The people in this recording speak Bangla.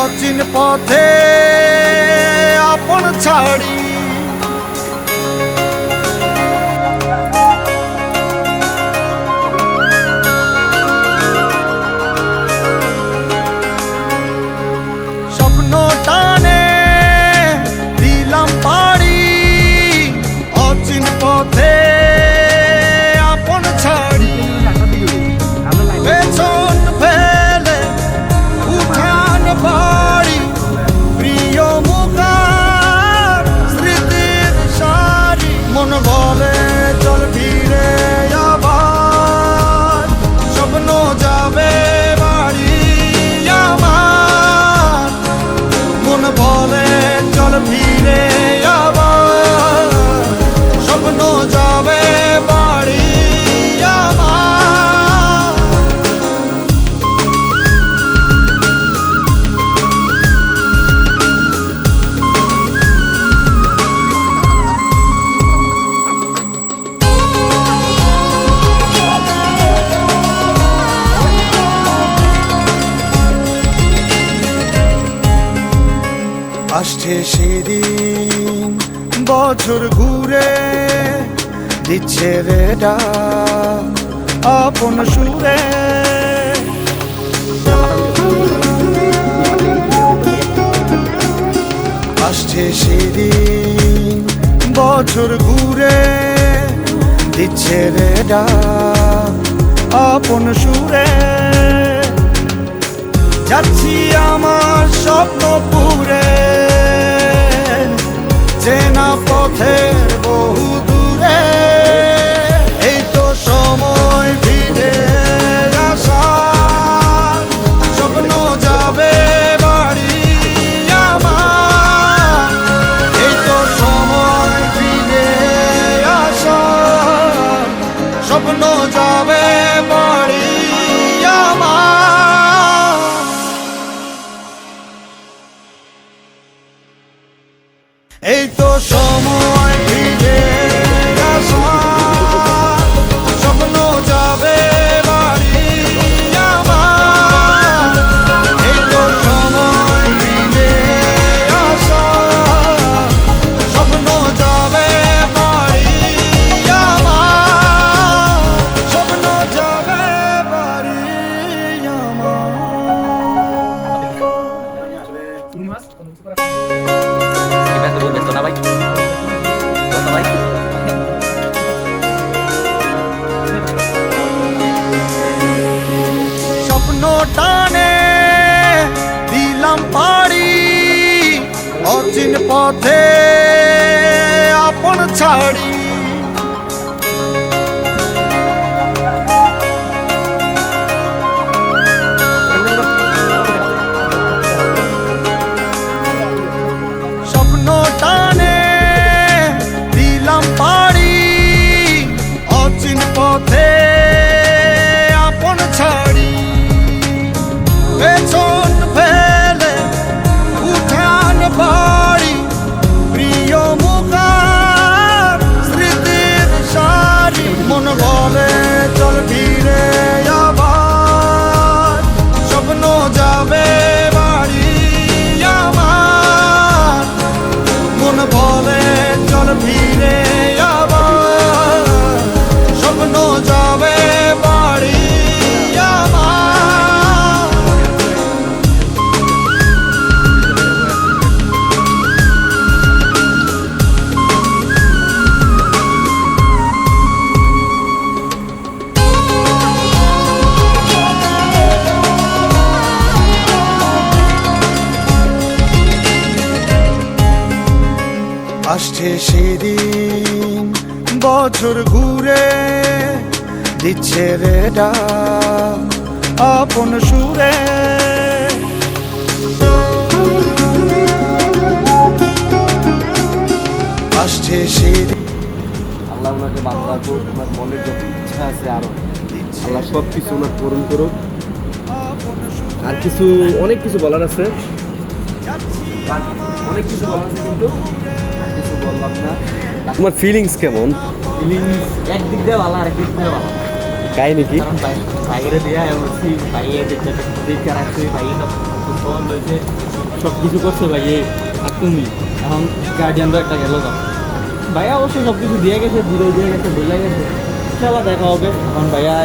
অচিন পথে আপন ছাড়ি স্বপ্ন টানে দিলাম পাড়ি অচিন পথে আপন ছাড়ি পেছন ফেলে উঠান বাড়ি প্রিয় মুখার স্মৃতির সারি মন বলে চল ফিরে আবার স্বপ্ন যাবে বাড়ি আমার মন বলে চল ফিরে আবার স্বপ্ন যাবে বাড়ি আমার আসছে সেদিন বছর ঘুরে দিচ্ছে রে ডাক আপন সুরে আসছে সেদিন বছর ঘুরে দিচ্ছে রে ডাক আপন সুরে যাচ্ছি আমার স্বপ্ন পুরে চেনা পথের বহু দূরে এই তো সময় ফিরে আসার স্বপ্ন যাবে বাড়ি আমার এই তো সময় ফিরে আসার স্বপ্ন যাবে বাড়ি আমার এই তো সময় ফিরে আসার স্বপ্ন যাবে বাড়ি আমার এই তো সময় ফিরে আসার স্বপ্ন যাবে বাড়ি আমার স্বপ্ন যাবে বাড়ি স্বপ্ন টানে দিলাম পাড়ি অচিন পথে আপন ছাড়ি স্বপ্ন টানে দিলাম পাড়ি অচিন পথে আপন ছাড়ি পেছন ফেলে উঠান বাড়ি প্রিয় মুখার স্মৃতির সারি মন বলে চল ফিরে আবার স্বপ্ন যাবে বাড়ি আমার মন বলে চল ফিরে আবার স্বপ্ন যাবে বাড়ি আমার আসছে সেদিন বছর ঘুরে দিচ্ছে রে ডাক আপন সুরে আসছে সেদিন আল্লাহ ওনাকে ভালো রাখুক, ওনার মনের যত ইচ্ছা আছে আরো আল্লাহ সব কিছু ওনার পূরণ করুক। আর কিছু অনেক কিছু বলার আছে, অনেক কিছু বলার আছে, কিন্তু আর কিছু বললাম না। তোমার ফিলিংস কেমন? ফিলিংস একদিক দিয়ে ভালো, আরেক দিক দিয়ে ভালো। কাহিনী কি? বাইরে দিয়ে রাখছি, ভাইয়াদের সাথে দেখে রাখছি, ভাইয়া সব পছন্দ হয়েছে, সব কিছু করছে ভাইয়ে। আর তুমি এখন গার্ডিয়ানরা একটা গেল না, ভাইয়া অবশ্য সব কিছু দিয়ে গেছে, দিয়ে গেছে, বলে গেছে, ইনশাল্লাহ দেখা হবে। এখন ভাইয়া